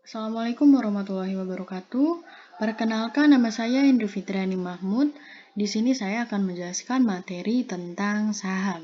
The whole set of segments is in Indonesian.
Assalamualaikum warahmatullahi wabarakatuh. Perkenalkan, nama saya Indri Fitriani Mahmud. Di sini saya akan menjelaskan materi tentang saham.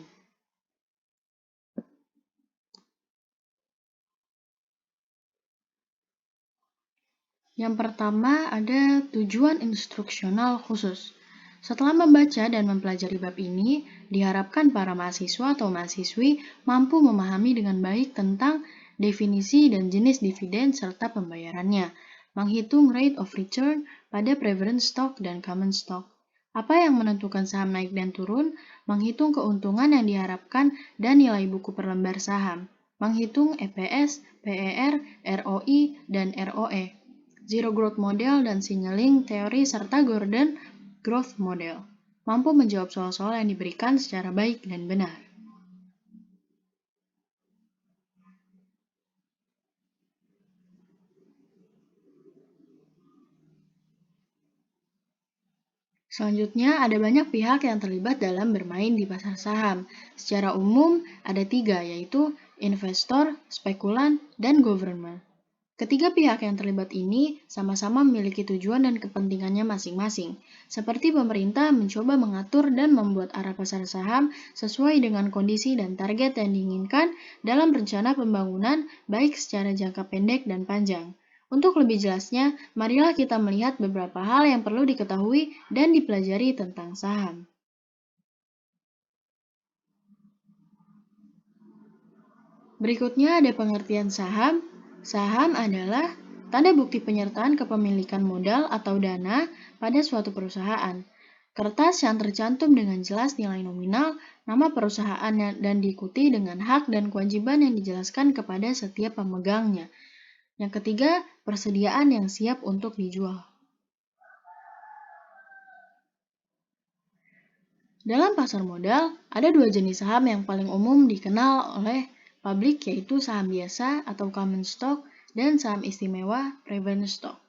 Yang pertama ada tujuan instruksional khusus. Setelah membaca dan mempelajari bab ini, diharapkan para mahasiswa atau mahasiswi mampu memahami dengan baik tentang definisi dan jenis dividen serta pembayarannya, menghitung rate of return pada preference stock dan common stock. Apa yang menentukan saham naik dan turun, menghitung keuntungan yang diharapkan dan nilai buku per lembar saham, menghitung EPS, PER, ROI, dan ROE. Zero Growth Model dan Signaling Teori serta Gordon Growth Model mampu menjawab soal-soal yang diberikan secara baik dan benar. Selanjutnya, ada banyak pihak yang terlibat dalam bermain di pasar saham. Secara umum, ada tiga, yaitu investor, spekulan, dan government. Ketiga pihak yang terlibat ini sama-sama memiliki tujuan dan kepentingannya masing-masing. Seperti pemerintah mencoba mengatur dan membuat arah pasar saham sesuai dengan kondisi dan target yang diinginkan dalam rencana pembangunan baik secara jangka pendek dan panjang. Untuk lebih jelasnya, marilah kita melihat beberapa hal yang perlu diketahui dan dipelajari tentang saham. Berikutnya ada pengertian saham. Saham adalah tanda bukti penyertaan kepemilikan modal atau dana pada suatu perusahaan. Kertas yang tercantum dengan jelas nilai nominal, nama perusahaan dan diikuti dengan hak dan kewajiban yang dijelaskan kepada setiap pemegangnya. Yang ketiga, persediaan yang siap untuk dijual. Dalam pasar modal, ada dua jenis saham yang paling umum dikenal oleh publik, yaitu saham biasa atau common stock dan saham istimewa preference stock.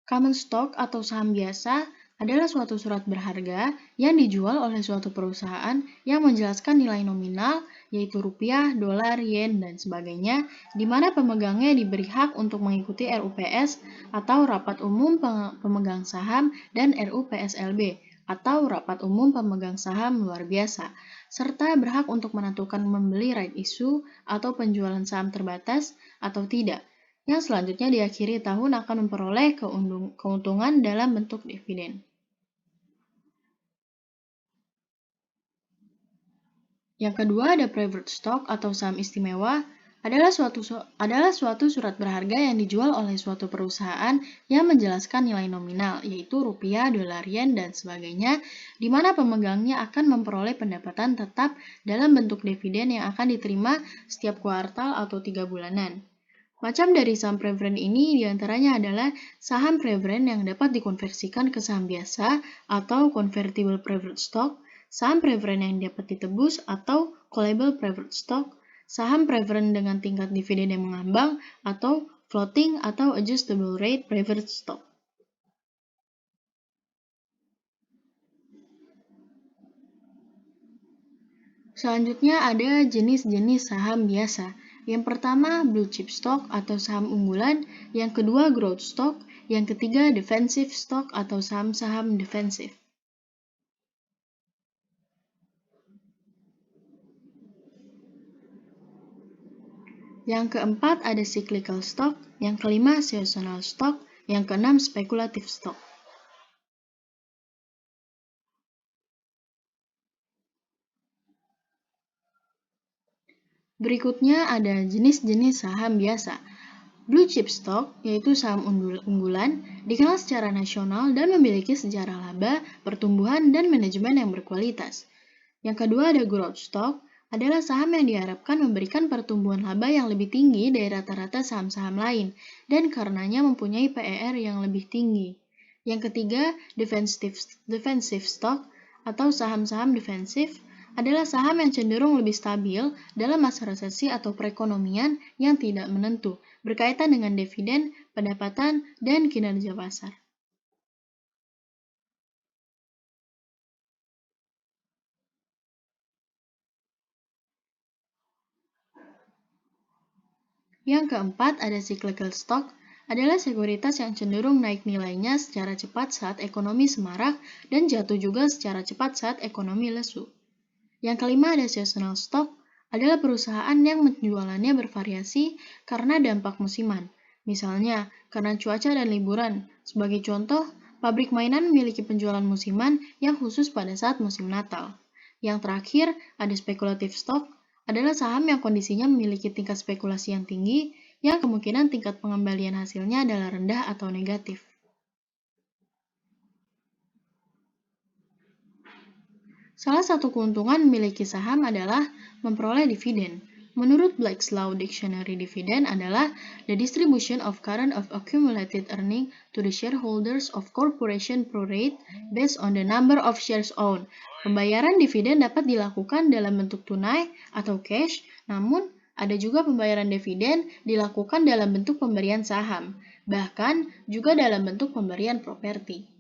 Common stock atau saham biasa adalah suatu surat berharga yang dijual oleh suatu perusahaan yang menjelaskan nilai nominal, yaitu rupiah, dolar, yen, dan sebagainya, di mana pemegangnya diberi hak untuk mengikuti RUPS atau Rapat Umum Pemegang Saham dan RUPSLB atau Rapat Umum Pemegang Saham Luar Biasa, serta berhak untuk menentukan membeli right issue atau penjualan saham terbatas atau tidak, yang selanjutnya di akhir tahun akan memperoleh keuntungan dalam bentuk dividen. Yang kedua ada preferred stock atau saham istimewa, adalah suatu surat berharga yang dijual oleh suatu perusahaan yang menjelaskan nilai nominal, yaitu rupiah, dolar, yen, dan sebagainya, di mana pemegangnya akan memperoleh pendapatan tetap dalam bentuk dividen yang akan diterima setiap kuartal atau 3 bulanan. Macam dari saham preferen ini diantaranya adalah saham preferen yang dapat dikonversikan ke saham biasa atau convertible preferred stock, saham preferen yang dapat ditebus atau callable preferred stock, saham preferen dengan tingkat dividen yang mengambang atau floating atau adjustable rate preferred stock. Selanjutnya ada jenis-jenis saham biasa. Yang pertama blue chip stock atau saham unggulan, yang kedua growth stock, yang ketiga defensive stock atau saham-saham defensif. Yang keempat ada cyclical stock, yang kelima seasonal stock, yang keenam speculative stock. Berikutnya ada jenis-jenis saham biasa. Blue chip stock, yaitu saham unggulan, dikenal secara nasional dan memiliki sejarah laba, pertumbuhan, dan manajemen yang berkualitas. Yang kedua ada growth stock, adalah saham yang diharapkan memberikan pertumbuhan laba yang lebih tinggi dari rata-rata saham-saham lain, dan karenanya mempunyai PER yang lebih tinggi. Yang ketiga, defensive stock, atau saham-saham defensif, adalah saham yang cenderung lebih stabil dalam masa resesi atau perekonomian yang tidak menentu, berkaitan dengan dividen, pendapatan, dan kinerja pasar. Yang keempat ada cyclical stock, adalah sekuritas yang cenderung naik nilainya secara cepat saat ekonomi semarak dan jatuh juga secara cepat saat ekonomi lesu. Yang kelima ada seasonal stock, adalah perusahaan yang penjualannya bervariasi karena dampak musiman. Misalnya, karena cuaca dan liburan. Sebagai contoh, pabrik mainan memiliki penjualan musiman yang khusus pada saat musim Natal. Yang terakhir, ada speculative stock, adalah saham yang kondisinya memiliki tingkat spekulasi yang tinggi, yang kemungkinan tingkat pengembalian hasilnya adalah rendah atau negatif. Salah satu keuntungan memiliki saham adalah memperoleh dividen. Menurut Black's Law Dictionary, dividen adalah the distribution of current of accumulated earning to the shareholders of corporation pro rate based on the number of shares owned. Pembayaran dividen dapat dilakukan dalam bentuk tunai atau cash, namun ada juga pembayaran dividen dilakukan dalam bentuk pemberian saham, bahkan juga dalam bentuk pemberian properti.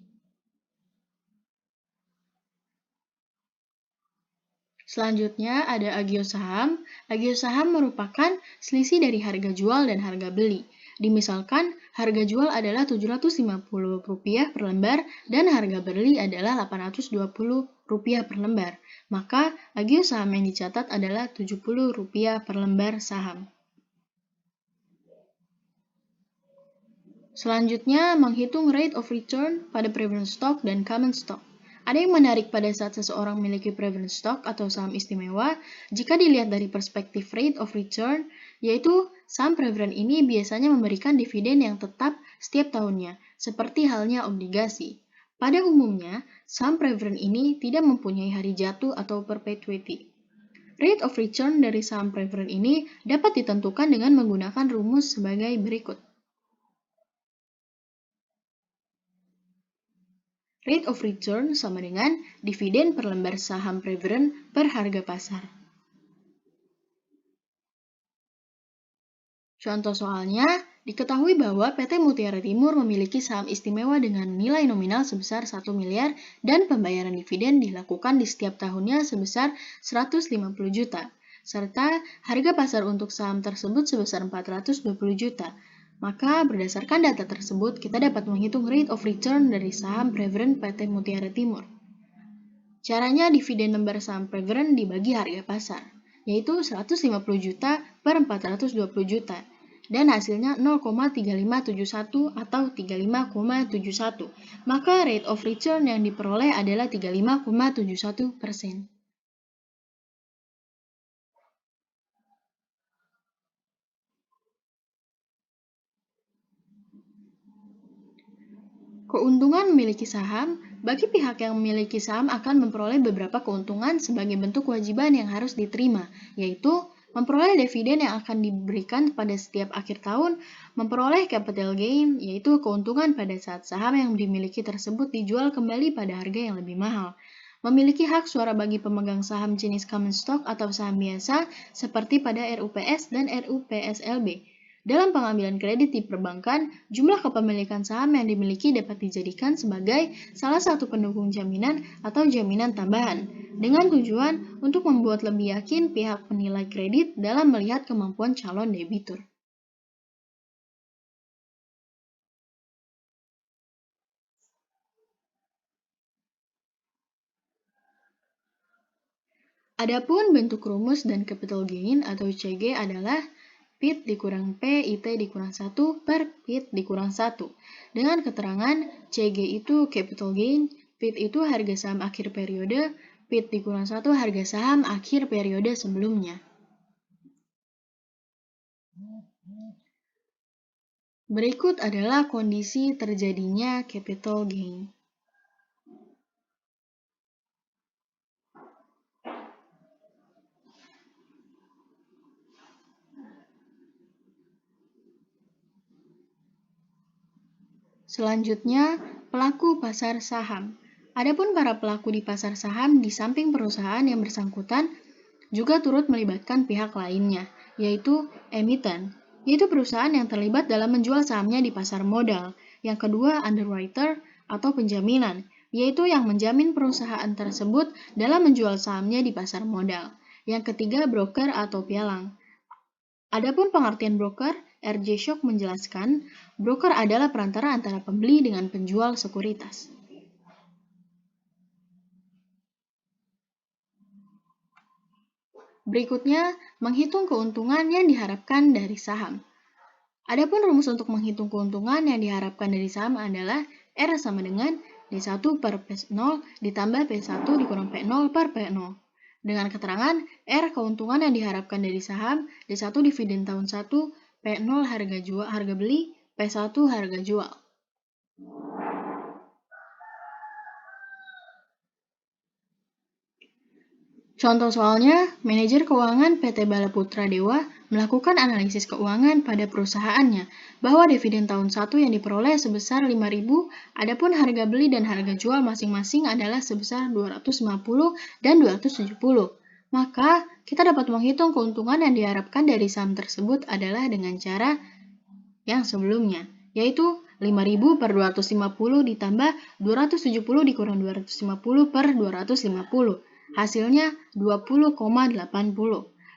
Selanjutnya ada agio saham. Agio saham merupakan selisih dari harga jual dan harga beli. Dimisalkan, harga jual adalah Rp750 per lembar dan harga beli adalah Rp820 per lembar. Maka, agio saham yang dicatat adalah Rp70 per lembar saham. Selanjutnya, menghitung rate of return pada preferred stock dan common stock. Ada yang menarik pada saat seseorang memiliki preferred stock atau saham istimewa jika dilihat dari perspektif rate of return, yaitu saham preferred ini biasanya memberikan dividen yang tetap setiap tahunnya, seperti halnya obligasi. Pada umumnya, saham preferred ini tidak mempunyai hari jatuh atau perpetuity. Rate of return dari saham preferred ini dapat ditentukan dengan menggunakan rumus sebagai berikut. Rate of return sama dengan dividen per lembar saham preferred per harga pasar. Contoh soalnya, diketahui bahwa PT Mutiara Timur memiliki saham istimewa dengan nilai nominal sebesar 1 miliar dan pembayaran dividen dilakukan di setiap tahunnya sebesar 150 juta, serta harga pasar untuk saham tersebut sebesar 420 juta. Maka berdasarkan data tersebut, kita dapat menghitung rate of return dari saham preferred PT Mutiara Timur. Caranya dividen lembar saham preferred dibagi harga pasar, yaitu 150 juta per 420 juta, dan hasilnya 0,3571 atau 35,71. Maka rate of return yang diperoleh adalah 35,71%. Keuntungan memiliki saham, bagi pihak yang memiliki saham akan memperoleh beberapa keuntungan sebagai bentuk kewajiban yang harus diterima, yaitu memperoleh dividen yang akan diberikan pada setiap akhir tahun, memperoleh capital gain, yaitu keuntungan pada saat saham yang dimiliki tersebut dijual kembali pada harga yang lebih mahal, memiliki hak suara bagi pemegang saham jenis common stock atau saham biasa seperti pada RUPS dan RUPSLB. Dalam pengambilan kredit di perbankan, jumlah kepemilikan saham yang dimiliki dapat dijadikan sebagai salah satu pendukung jaminan atau jaminan tambahan, dengan tujuan untuk membuat lebih yakin pihak penilai kredit dalam melihat kemampuan calon debitur. Adapun bentuk rumus dan capital gain atau CG adalah PIT dikurang P, IT dikurang 1 per PIT dikurang 1. Dengan keterangan CG itu capital gain, PIT itu harga saham akhir periode, PIT dikurang 1 harga saham akhir periode sebelumnya. Berikut adalah kondisi terjadinya capital gain. Selanjutnya, pelaku pasar saham. Adapun para pelaku di pasar saham di samping perusahaan yang bersangkutan juga turut melibatkan pihak lainnya, yaitu emiten, yaitu perusahaan yang terlibat dalam menjual sahamnya di pasar modal. Yang kedua, underwriter atau penjaminan, yaitu yang menjamin perusahaan tersebut dalam menjual sahamnya di pasar modal. Yang ketiga, broker atau pialang, Adapun pengertian broker, R.J. Schock menjelaskan, broker adalah perantara antara pembeli dengan penjual sekuritas. Berikutnya, menghitung keuntungan yang diharapkan dari saham. Adapun rumus untuk menghitung keuntungan yang diharapkan dari saham adalah R sama dengan D1 per P0 ditambah P1 dikurang P0 per P0. Dengan keterangan R keuntungan yang diharapkan dari saham, D1 dividen tahun 1, P0 harga beli, P1 harga jual. Contoh soalnya, manajer keuangan PT Bala Putra Dewa melakukan analisis keuangan pada perusahaannya bahwa dividen tahun 1 yang diperoleh sebesar 5.000, adapun harga beli dan harga jual masing-masing adalah sebesar 250 dan 270. Maka, kita dapat menghitung keuntungan yang diharapkan dari saham tersebut adalah dengan cara yang sebelumnya, yaitu 5.000 per 250 ditambah 270 dikurang 250 per 250. Hasilnya 20,80.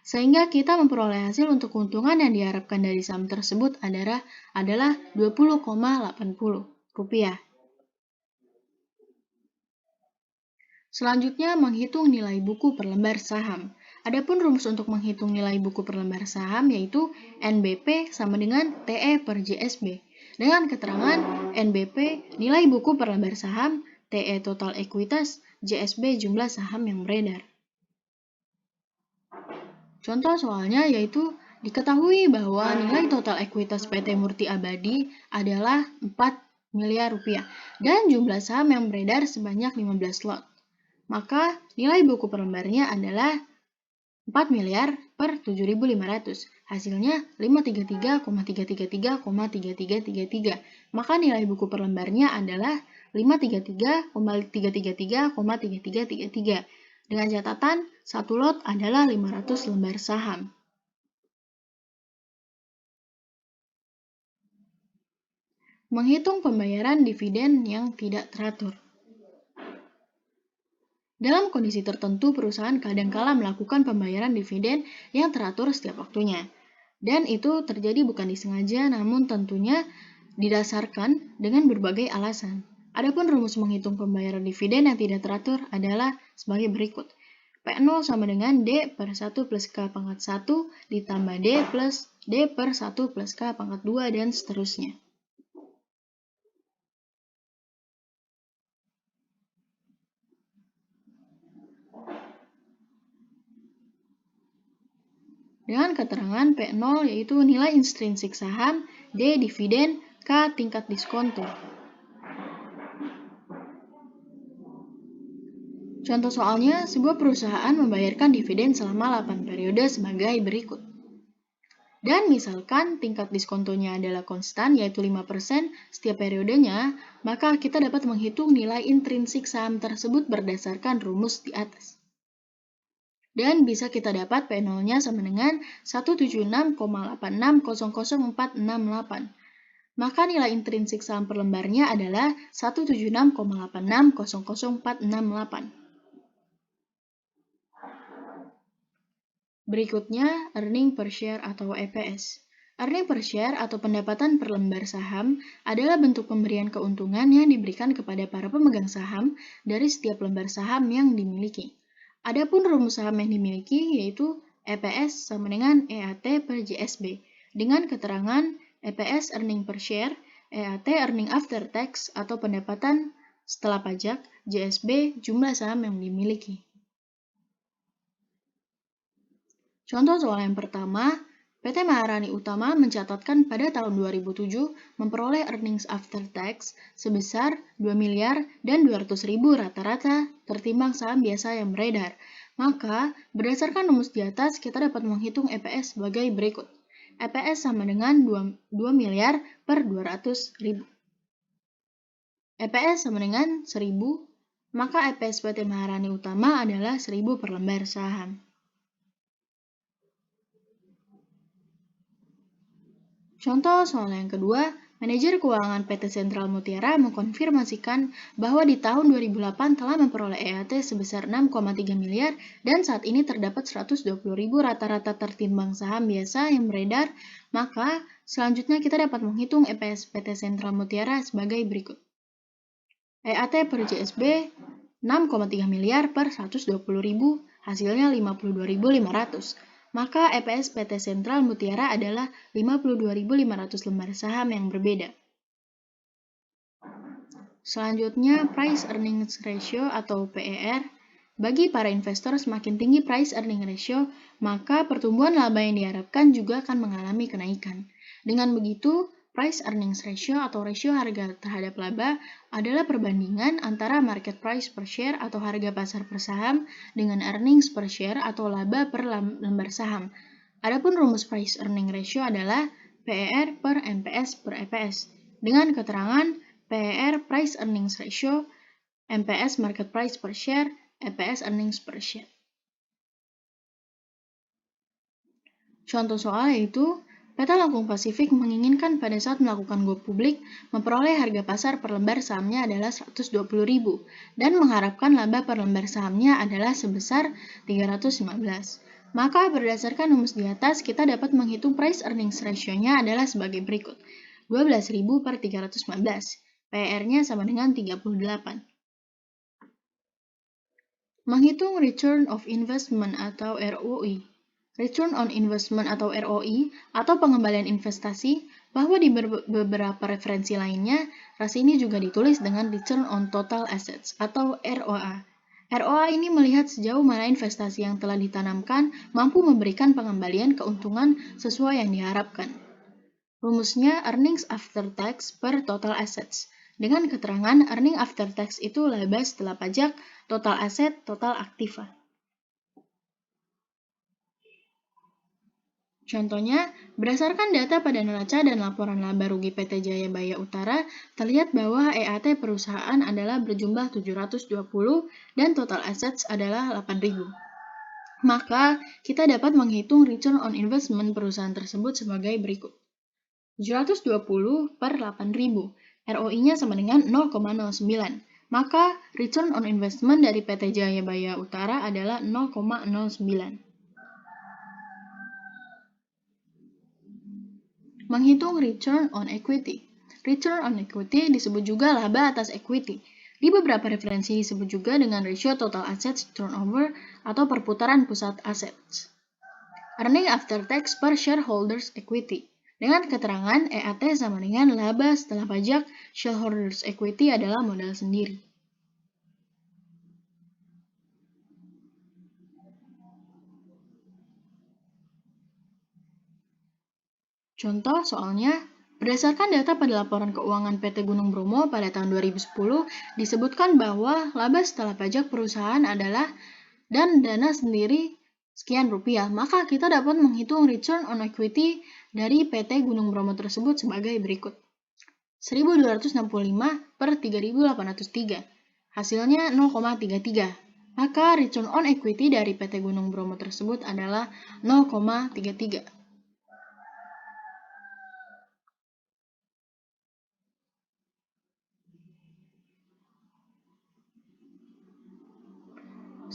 Sehingga kita memperoleh hasil untuk keuntungan yang diharapkan dari saham tersebut adalah 20,80 rupiah. Selanjutnya, menghitung nilai buku per lembar saham. Adapun rumus untuk menghitung nilai buku per lembar saham yaitu NBP sama dengan TE per JSB. Dengan keterangan NBP nilai buku per lembar saham, TE total ekuitas, JSB jumlah saham yang beredar. Contoh soalnya yaitu diketahui bahwa nilai total ekuitas PT Murti Abadi adalah 4 miliar rupiah dan jumlah saham yang beredar sebanyak 15 lot. Maka nilai buku per lembarnya adalah 4 miliar per 7.500. Hasilnya 533,333,3333. Maka nilai buku per lembarnya adalah 533,333,3333. Dengan catatan, satu lot adalah 500 lembar saham. Menghitung pembayaran dividen yang tidak teratur. Dalam kondisi tertentu, perusahaan kadangkala melakukan pembayaran dividen yang teratur setiap waktunya. Dan itu terjadi bukan disengaja, namun tentunya didasarkan dengan berbagai alasan. Adapun rumus menghitung pembayaran dividen yang tidak teratur adalah sebagai berikut. P0 sama dengan D per 1 plus K pangkat 1 ditambah D plus D per 1 plus K pangkat 2 dan seterusnya. Dengan keterangan P0 yaitu nilai intrinsik saham, D dividen, K tingkat diskonto. Contoh soalnya, sebuah perusahaan membayarkan dividen selama 8 periode sebagai berikut. Dan misalkan tingkat diskontonya adalah konstan yaitu 5% setiap periodenya, maka kita dapat menghitung nilai intrinsik saham tersebut berdasarkan rumus di atas. Dan bisa kita dapat P0-nya sama dengan 176,86000468. Maka nilai intrinsik saham per lembarnya adalah 176,86000468. Berikutnya, earning per share atau EPS. Earning per share atau pendapatan per lembar saham adalah bentuk pemberian keuntungan yang diberikan kepada para pemegang saham dari setiap lembar saham yang dimiliki. Adapun rumus saham yang dimiliki yaitu EPS sama dengan EAT per JSB dengan keterangan EPS earning per share, EAT earning after tax atau pendapatan setelah pajak, JSB jumlah saham yang dimiliki. Contoh soal yang pertama, PT Maharani Utama mencatatkan pada tahun 2007 memperoleh earnings after tax sebesar 2 miliar dan 200.000 rata-rata tertimbang saham biasa yang beredar. Maka, berdasarkan rumus di atas, kita dapat menghitung EPS sebagai berikut. EPS sama dengan 2 miliar per 200.000. EPS sama dengan 1.000, maka EPS PT Maharani Utama adalah 1.000 per lembar saham. Contoh soal yang kedua, Manajer keuangan PT Sentral Mutiara mengkonfirmasikan bahwa di tahun 2008 telah memperoleh EAT sebesar 6,3 miliar dan saat ini terdapat 120.000 rata-rata tertimbang saham biasa yang beredar. Maka selanjutnya kita dapat menghitung EPS PT Sentral Mutiara sebagai berikut. EAT per JSB 6,3 miliar per 120.000, hasilnya 52.500. Maka EPS PT Sentral Mutiara adalah 52.500 lembar saham yang berbeda. Selanjutnya, Price Earnings Ratio atau PER. Bagi para investor, semakin tinggi Price Earning Ratio, maka pertumbuhan laba yang diharapkan juga akan mengalami kenaikan. Dengan begitu, Price Earnings Ratio atau rasio harga terhadap laba adalah perbandingan antara market price per share atau harga pasar per saham dengan earnings per share atau laba per lembar saham. Adapun rumus Price Earning Ratio adalah PER per MPS per EPS. Dengan keterangan PER Price Earnings Ratio, MPS Market Price per Share, EPS Earnings per Share. Contoh soal yaitu, PT Lampung Pasifik menginginkan pada saat melakukan go publik memperoleh harga pasar per lembar sahamnya adalah 120.000 dan mengharapkan laba per lembar sahamnya adalah sebesar 315. Maka berdasarkan rumus di atas kita dapat menghitung price earnings ratio-nya adalah sebagai berikut. 12.000 per 315. PER-nya sama dengan 38. Menghitung return of investment atau ROI. Return on investment atau ROI atau pengembalian investasi, bahwa di beberapa referensi lainnya, ras ini juga ditulis dengan return on total assets atau ROA. ROA ini melihat sejauh mana investasi yang telah ditanamkan mampu memberikan pengembalian keuntungan sesuai yang diharapkan. Rumusnya earnings after tax per total assets. Dengan keterangan earning after tax itu laba setelah pajak, total aset, total aktiva. Contohnya, berdasarkan data pada neraca dan laporan laba rugi PT Jayabaya Utara, terlihat bahwa EAT perusahaan adalah berjumlah 720 dan total assets adalah 8.000. Maka, kita dapat menghitung return on investment perusahaan tersebut sebagai berikut. 720 per 8.000, ROI-nya sama dengan 0,09. Maka, return on investment dari PT Jayabaya Utara adalah 0,09. Menghitung return on equity. Return on equity disebut juga laba atas equity. Di beberapa referensi disebut juga dengan ratio total assets turnover atau perputaran pusat assets. Earning after tax per shareholders equity. Dengan keterangan EAT sama dengan laba setelah pajak, shareholders equity adalah modal sendiri. Contoh soalnya, berdasarkan data pada laporan keuangan PT Gunung Bromo pada tahun 2010, disebutkan bahwa laba setelah pajak perusahaan adalah dan dana sendiri sekian rupiah. Maka kita dapat menghitung return on equity dari PT Gunung Bromo tersebut sebagai berikut. 1.265 per 3.803. Hasilnya 0,33. Maka return on equity dari PT Gunung Bromo tersebut adalah 0,33.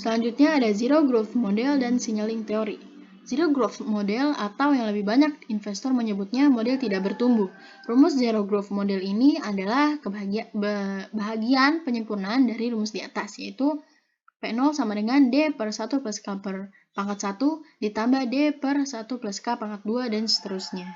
Selanjutnya ada Zero Growth Model dan Signaling Theory. Zero Growth Model atau yang lebih banyak investor menyebutnya model tidak bertumbuh. Rumus Zero Growth Model ini adalah bahagian penyempurnaan dari rumus di atas, yaitu P0 sama dengan D per 1 plus K per pangkat 1 ditambah D per 1 plus K pangkat 2 dan seterusnya.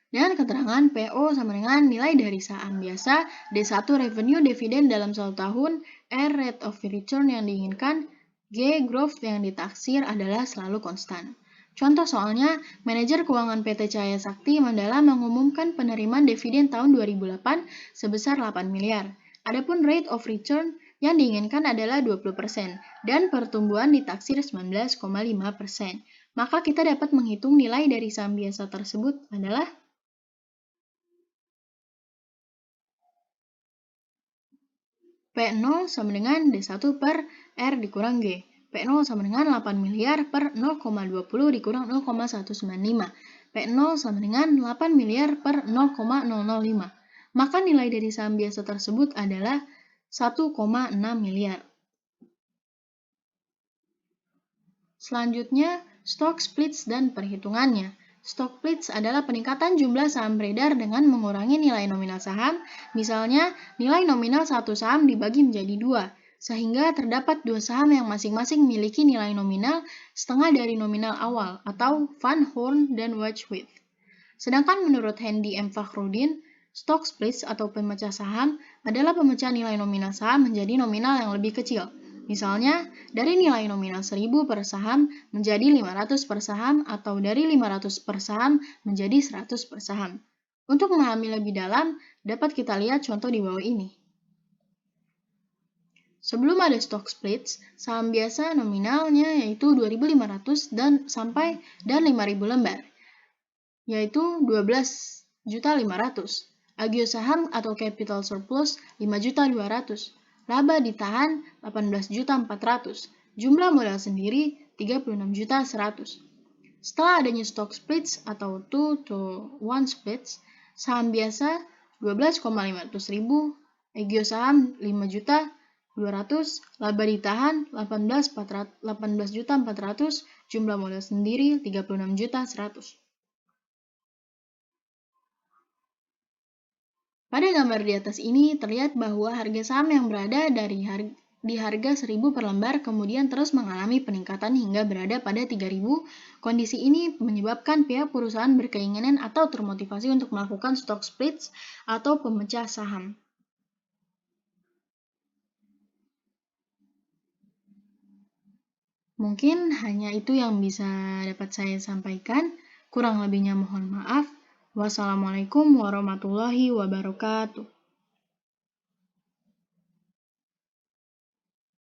Dengan keterangan PO sama dengan nilai dari saham biasa, D1 revenue dividen dalam 1 tahun, R rate of return yang diinginkan, G growth yang ditaksir adalah selalu konstan. Contoh soalnya, manajer keuangan PT Cahaya Sakti Mandala mengumumkan penerimaan dividen tahun 2008 sebesar 8 miliar. Adapun rate of return yang diinginkan adalah 20% dan pertumbuhan ditaksir 19,5%. Maka kita dapat menghitung nilai dari saham biasa tersebut adalah P0 sama dengan D1 per R dikurang G. P0 sama dengan 8 miliar per 0,20 dikurang 0,195. P0 sama dengan 8 miliar per 0,005. Maka nilai dari saham biasa tersebut adalah 1,6 miliar. Selanjutnya, stock splits dan perhitungannya. Stock splits adalah peningkatan jumlah saham beredar dengan mengurangi nilai nominal saham. Misalnya, nilai nominal satu saham dibagi menjadi dua, sehingga terdapat dua saham yang masing-masing memiliki nilai nominal setengah dari nominal awal, atau Van Horn dan Wedgwood. Sedangkan menurut Hendy M. Fakhrudin, stock splits atau pemecah saham adalah pemecahan nilai nominal saham menjadi nominal yang lebih kecil. Misalnya, dari nilai nominal 1000 per saham menjadi 500 per saham atau dari 500 per saham menjadi 100 per saham. Untuk memahami lebih dalam, dapat kita lihat contoh di bawah ini. Sebelum ada stock splits, saham biasa nominalnya yaitu 2.500 dan 5.000 lembar, yaitu 12.500.000. Agio saham atau capital surplus 5.200.000. Laba ditahan 18.400.000. Jumlah modal sendiri 36.100.000. Setelah adanya stock splits atau 2-to-1 splits, saham biasa 12.500.000, agio saham 5.200.000, laba ditahan 18.400.000, jumlah modal sendiri 36.100.000. Pada gambar di atas ini terlihat bahwa harga saham yang berada di harga 1.000 per lembar kemudian terus mengalami peningkatan hingga berada pada 3.000. Kondisi ini menyebabkan pihak perusahaan berkeinginan atau termotivasi untuk melakukan stock splits atau pemecah saham. Mungkin hanya itu yang bisa dapat saya sampaikan. Kurang lebihnya mohon maaf. Wassalamualaikum warahmatullahi wabarakatuh.